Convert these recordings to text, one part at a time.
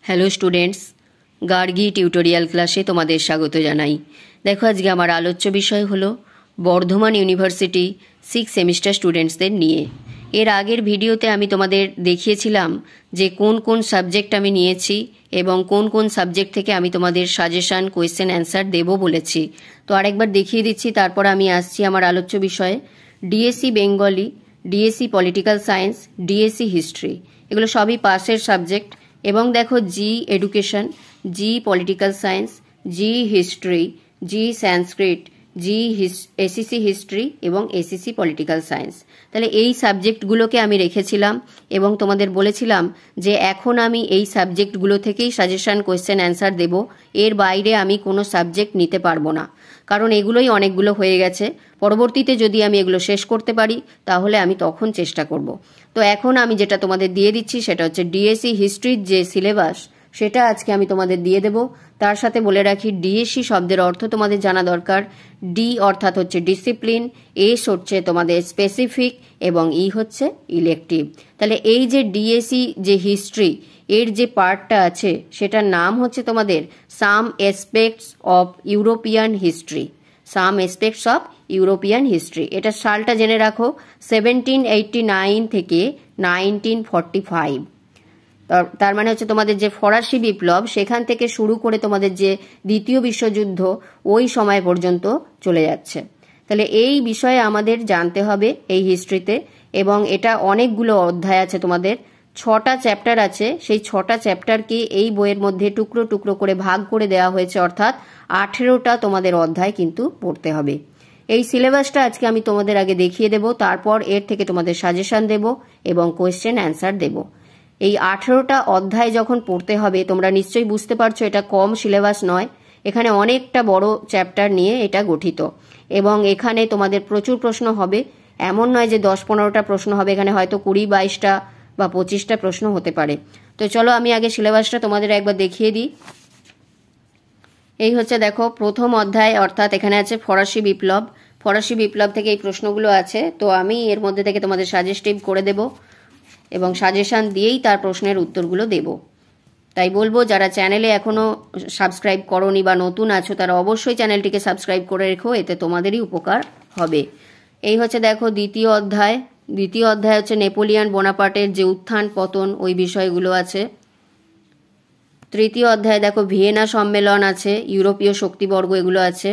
Hello students, Gargi tutorial ক্লাসে তোমাদের স্বাগত জানাই। দেখো, আজকে আমার আলোচ্য বিষয় হলো বর্ধমান ইউনিভার্সিটি 6 সেমিস্টার স্টুডেন্টসদের নিয়ে। এর আগের ভিডিওতে আমি তোমাদের দেখিয়েছিলাম যে কোন কোন সাবজেক্ট আমি নিয়েছি এবং কোন কোন সাবজেক্ট থেকে আমি তোমাদের সাজেশান, কোয়েশ্চেন অ্যান্সার দেবো বলেছি। তো আরেকবার দেখিয়ে দিচ্ছি, তারপর আমি আসছি আমার আলোচ্য বিষয়ে। DSC Bengali, DSC political science, DSC history, এগুলো সবই পাসের সাবজেক্ট। এবং দেখো, জি এডুকেশন, জি পলিটিক্যাল সায়েন্স, জি হিস্ট্রি, জি সংস্কৃত, জি এসিসি হিস্ট্রি এবং এসিসি পলিটিক্যাল সায়েন্স। তাহলে এই সাবজেক্টগুলোকে আমি রেখেছিলাম এবং তোমাদের বলেছিলাম যে এখন আমি এই সাবজেক্টগুলো থেকেই সাজেশন, কোয়েশ্চেন অ্যান্সার দেব। এর বাইরে আমি কোনো সাবজেক্ট নিতে পারবো না, কারণ এগুলোই অনেকগুলো হয়ে গেছে। পরবর্তীতে যদি আমি এগুলো শেষ করতে পারি তাহলে আমি তখন চেষ্টা করব। তো এখন আমি যেটা তোমাদের দিয়ে দিচ্ছি সেটা হচ্ছে ডিএসসি হিস্ট্রির যে সিলেবাস, সেটা আজকে আমি তোমাদের দিয়ে দেব। তার সাথে বলে রাখি, ডিএসসি শব্দের অর্থ তোমাদের জানা দরকার। ডি অর্থাৎ হচ্ছে ডিসিপ্লিন, এস হচ্ছে তোমাদের স্পেসিফিক এবং ই হচ্ছে ইলেকটিভ। তাহলে এই যে ডিএসসি যে হিস্ট্রি, এর যে পার্টটা আছে সেটার নাম হচ্ছে তোমাদের some aspects of European history. Some aspects of European history, এটা সালটা জেনে রাখো, 1789 থেকে 1945। তার মানে হচ্ছে তোমাদের যে ফরাসি বিপ্লব, সেখান থেকে শুরু করে তোমাদের যে দ্বিতীয় বিশ্বযুদ্ধ, ওই সময় পর্যন্ত চলে যাচ্ছে। তাহলে এই বিষয়ে আমাদের জানতে হবে এই হিস্ট্রিতে। এবং এটা অনেকগুলো অধ্যায় আছে, তোমাদের 6টা চ্যাপ্টার আছে। সেই 6টা চ্যাপ্টারকে এই বইয়ের মধ্যে টুকরো টুকরো করে ভাগ করে দেওয়া হয়েছে, অর্থাৎ 18টা তোমাদের অধ্যায় কিন্তু পড়তে হবে। এই সিলেবাসটা আজকে আমি তোমাদের আগে দেখিয়ে দেব, তারপর এর থেকে তোমাদের সাজেশন দেব এবং কোয়েশ্চেন অ্যান্সার দেব। এই 18টা অধ্যায় যখন পড়তে হবে, তোমরা নিশ্চয়ই বুঝতে পারছো এটা কম সিলেবাস নয়। এখানে অনেকটা বড় চ্যাপ্টার নিয়ে এটা গঠিত এবং এখানে তোমাদের প্রচুর প্রশ্ন হবে। এমন নয় যে 10-15টা প্রশ্ন হবে, এখানে হয়তো 20-22টা বা 25টা প্রশ্ন হতে পারে। তো চলো আমি আগে সিলেবাসটা তোমাদের একবার দেখিয়ে দিই। এই হচ্ছে দেখো প্রথম অধ্যায়, অর্থাৎ এখানে আছে ফরাসি বিপ্লব। ফরাসি বিপ্লব থেকে এই প্রশ্নগুলো আছে। তো আমি এর মধ্যে থেকে তোমাদের সাজেস্টিভ করে দেব এবং সাজেশান দিয়েই তার প্রশ্নের উত্তরগুলো দেব। তাই বলবো, যারা চ্যানেলে এখনও সাবস্ক্রাইব করোনি বা নতুন আছো, তারা অবশ্যই চ্যানেলটিকে সাবস্ক্রাইব করে রেখো, এতে তোমাদেরই উপকার হবে। এই হচ্ছে দেখো দ্বিতীয় অধ্যায়। দ্বিতীয় অধ্যায় হচ্ছে নেপোলিয়ন বোনাপার্টের যে উত্থান পতন, ওই বিষয়গুলো আছে। তৃতীয় অধ্যায় দেখো ভিয়েনা সম্মেলন আছে, ইউরোপীয় শক্তিবর্গ, এগুলো আছে।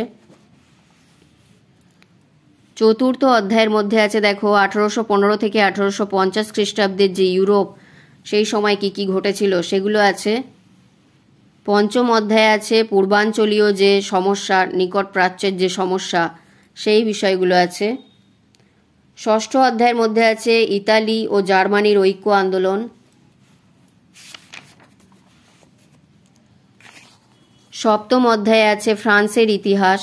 চতুর্থ অধ্যায়ের মধ্যে আছে দেখো 1815 থেকে 1850 খ্রিস্টাব্দের যে ইউরোপ, সেই সময় কি কি ঘটেছিল সেগুলো আছে। পঞ্চম অধ্যায়ে আছে পূর্বাঞ্চলীয় যে সমস্যা, নিকট প্রাচ্যের যে সমস্যা, সেই বিষয়গুলো আছে। ষষ্ঠ অধ্যায়ের মধ্যে আছে ইতালি ও জার্মানির ঐক্য আন্দোলন। সপ্তম অধ্যায়ে আছে ফ্রান্সের ইতিহাস।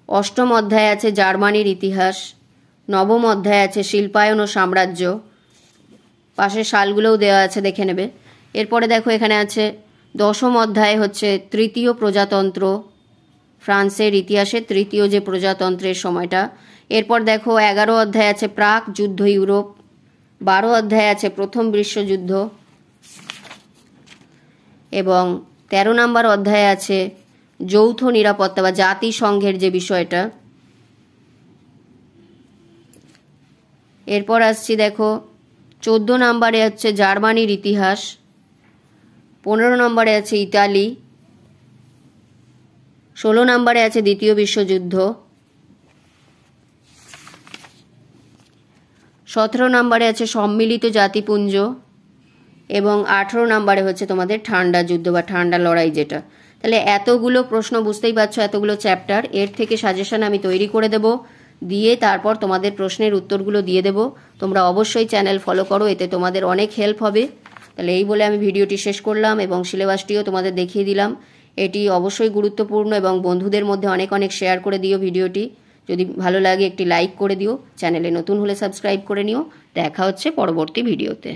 অষ্টম অধ্যায়ে আছে জার্মানির ইতিহাস। নবম অধ্যায়ে আছে শিল্পায়ন ও সাম্রাজ্য। পাশের সালগুলোও দেওয়া আছে, দেখে নেবে। এরপরে দেখো এখানে আছে দশম অধ্যায় হচ্ছে তৃতীয় প্রজাতন্ত্র, ফ্রান্সের ইতিহাসে তৃতীয় যে প্রজাতন্ত্রের সময়টা। এরপর দেখো 11 অধ্যায় আছে প্রাক যুদ্ধ ইউরোপ। 12 অধ্যায় আছে প্রথম বিশ্বযুদ্ধ এবং 13 নম্বর অধ্যায়ে আছে যৌথ নিরাপত্তা বা জাতিসংঘের যে বিষয়টা। এরপর আসছি দেখো 14 নম্বরে হচ্ছে জার্মানির ইতিহাস। 15 নম্বরে আছে ইতালি। 16 নম্বরে আছে দ্বিতীয় বিশ্বযুদ্ধ। 17 নম্বরে আছে সম্মিলিত জাতিপুঞ্জ এবং 18 নম্বরে হচ্ছে তোমাদের ঠান্ডা যুদ্ধ বা ঠান্ডা লড়াই যেটা। তাহলে এতগুলো প্রশ্ন, বুঝতেই পারছো, এতগুলো চ্যাপ্টার, এর থেকে সাজেশন আমি তৈরি করে দেব, দিয়ে তারপর তোমাদের প্রশ্নের উত্তরগুলো দিয়ে দেব। তোমরা অবশ্যই চ্যানেল ফলো করো, এতে তোমাদের অনেক হেল্প হবে। তাহলে এই বলে আমি ভিডিওটি শেষ করলাম এবং সিলেবাসটিও তোমাদের দেখিয়ে দিলাম। এটি অবশ্যই গুরুত্বপূর্ণ এবং বন্ধুদের মধ্যে অনেক অনেক শেয়ার করে দিও ভিডিওটি। যদি ভালো লাগে একটি লাইক করে দিও, চ্যানেলে নতুন হলে সাবস্ক্রাইব করে নিও। দেখা হচ্ছে পরবর্তী ভিডিওতে।